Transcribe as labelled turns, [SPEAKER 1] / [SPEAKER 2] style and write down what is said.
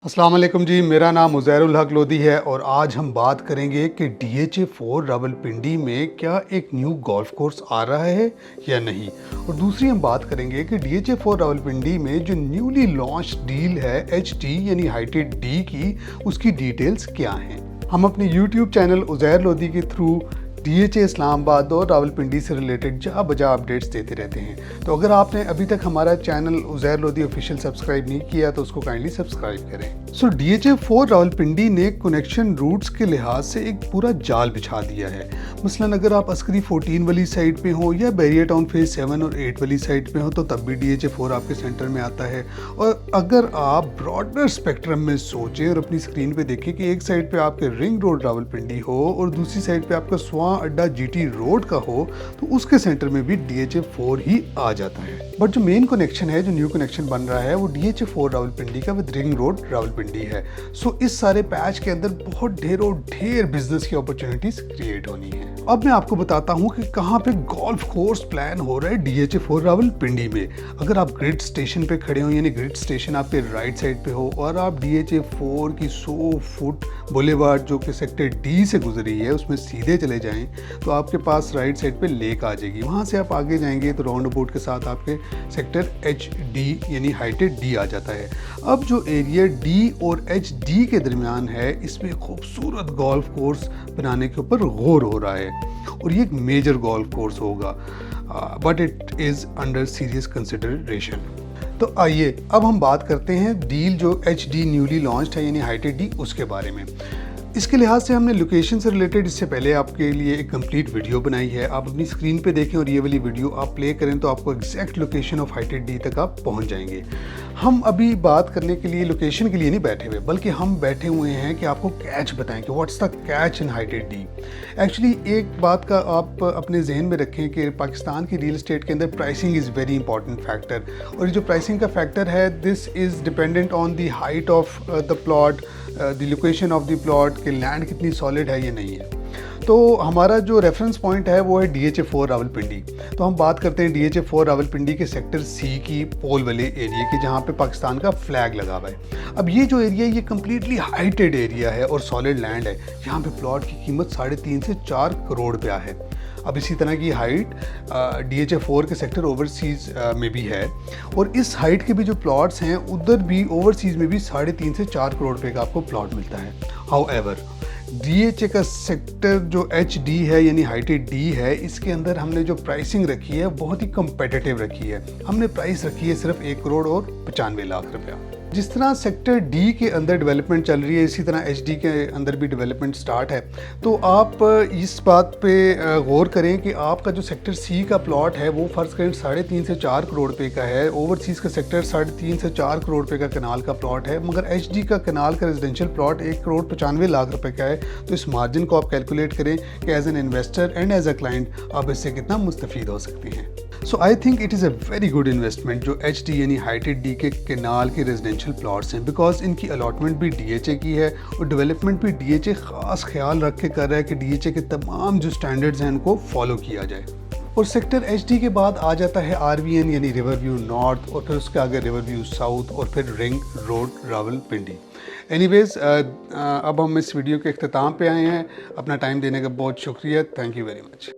[SPEAKER 1] अस्सलाम वालेकुम जी, मेरा नाम उज़ैरुल हक लोधी है और आज हम बात करेंगे कि DHA4 रावलपिंडी में क्या एक न्यू गोल्फ कोर्स आ रहा है या नहीं। और दूसरी हम बात करेंगे कि DHA4 रावलपिंडी में जो न्यूली लॉन्च डील है HD यानी हाइटेड डी की, उसकी डिटेल्स क्या हैं। हम अपने YouTube चैनल उज़ैर लोधी के थ्रू DHA इस्लामाबाद और रावलपिंडी से रिलेटेड जा बजा अपडेट्स देते रहते हैं। तो अगर आपने अभी तक हमारा channel Uzair Lodhi official subscribe नहीं किया तो उसको काइंडली सब्सक्राइब करें। DHA4 रावलपिंडी ने कनेक्शन रूट्स के लिहाज से एक पूरा जाल बिछा दिया है। मसलन अगर आप अस्करी 14 वाली साइड पे हो या बैरियर टाउन फेज 7 और 8 वाली साइड पे हो तो तब भी DHA4 आपके सेंटर में आता है। और अगर आप ब्रॉडर स्पेक्ट्रम में सोचें और अपनी स्क्रीन पे देखें कि एक साइड पे आपके रिंग रोड रावलपिंडी हो और दूसरी साइड पे आपका स्वां अड्डा GT रोड का हो तो उसके सेंटर में भी DHA4 ही आ जाता है। बट जो मेन कनेक्शन है, जो न्यू कनेक्शन बन रहा है, वो DHA4 रावलपिंडी का विद रिंग रोड रावलपिंडी है। इस सारे पैच के अंदर बहुत ढेर बिजनेस की अपॉर्चुनिटीज क्रिएट होनी है। अब मैं आपको बताता हूँ कि कहाँ पे गोल्फ कोर्स प्लान हो रहा है DHA4 रावलपिंडी में। अगर आप ग्रिड स्टेशन पे खड़े हो, यानी ग्रिड स्टेशन आपके राइट साइड पे हो और आप DHA4 की 100 फुट बुलेवार्ड जो कि सेक्टर D से गुजरी है उसमें सीधे चले जाएं तो आपके पास राइट साइड पे लेक आ जाएगी। वहाँ से आप आगे जाएंगे तो राउंड अबाउट के साथ आपके सेक्टर HD यानी हाइटेड D आ जाता है। अब जो एरिया D और HD के दरमियान है, इसमें खूबसूरत गोल्फ कोर्स बनाने के ऊपर गौर हो रहा है और ये एक मेजर गोल्फ कोर्स होगा, but it is under serious consideration. तो आइए अब हम बात करते हैं डील जो HD न्यूली लॉन्च्ड है यानी हाइटेड D उसके बारे में। इसके लिहाज से हमने लोकेशन से रिलेटेड इससे पहले आपके लिए एक कंप्लीट वीडियो बनाई है। आप अपनी स्क्रीन पे देखें और ये वाली वीडियो आप प्ले करें तो आपको exact location of heighted D तक आप पहुंच जाएंगे। हम अभी बात करने के लिए लोकेशन के लिए नहीं बैठे हुए, बल्कि हम बैठे हुए हैं कि आपको कैच बताएं कि what's the catch in heighted D। Actually एक बात का आप अपने जहन में रखें कि पाकिस्तान की रियल एस्टेट के अंदर pricing is very important factor, और ये जो प्राइसिंग का फैक्टर है this is dependent on the height of the plot, the location of the plot, कि लैंड कितनी सॉलिड है या नहीं है। तो हमारा जो रेफरेंस पॉइंट है वो है DHA4 रावलपिंडी। तो हम बात करते हैं DHA4 रावलपिंडी के सेक्टर C की पोल वाले एरिया की, जहाँ पे पाकिस्तान का फ्लैग लगा हुआ है। अब ये जो एरिया ये कम्प्लीटली हाइटेड एरिया है और सॉलिड लैंड है। यहाँ पे प्लॉट की कीमत 3.5 से 4 करोड़ रुपया है। अब इसी तरह की हाइट DHA4 के सेक्टर ओवरसीज़ में भी है, और इस हाइट के भी जो प्लॉट्स हैं उधर भी ओवरसीज़ में भी 3.5 से 4 करोड़ रुपए का आपको प्लॉट मिलता है। हाउएवर DHA का सेक्टर जो HD है यानी हाइटेड D है, इसके अंदर हमने जो प्राइसिंग रखी है बहुत ही कम्पेटिटिव रखी है। हमने प्राइस रखी है सिर्फ 1 करोड़ और 95 लाख रुपया। जिस तरह सेक्टर D के अंदर डेवलपमेंट चल रही है, इसी तरह HD के अंदर भी डेवलपमेंट स्टार्ट है। तो आप इस बात पे गौर करें कि आपका जो सेक्टर C का प्लॉट है वो फ़र्ज़ करें 3.5 से 4 करोड़ रुपए का है। ओवरसीज़ का सेक्टर 3.5 से 4 करोड़ रुपए का कनाल का प्लॉट है, मगर HD का कनाल का रेजिडेंशियल प्लॉट 1 करोड़ 95 लाख रुपए का है। तो इस मार्जिन को आप कैलकुलेट करें कि as an investor and as a client आप इससे कितना मुस्तफ़ीद हो सकते हैं। So I think it is a very good investment जो HD यानी हाइटेड D के कनाल के रेजिडेंशियल प्लॉट्स हैं, बिकॉज इनकी अलॉटमेंट भी DHA की है और डेवलपमेंट भी DHA ख़ास ख्याल रख के कर रहा है कि DHA के तमाम जो स्टैंडर्ड्स हैं उनको फॉलो किया जाए। और सेक्टर HD के बाद आ जाता है RVN यानी रिवर व्यू नॉर्थ, और फिर उसके आगे रिवर व्यू साउथ और फिर रिंग रोड रावलपिंडी। एनीवेज अब हम इस वीडियो के अख्ताम पे आए हैं। अपना टाइम देने का बहुत शुक्रिया। Thank you very much.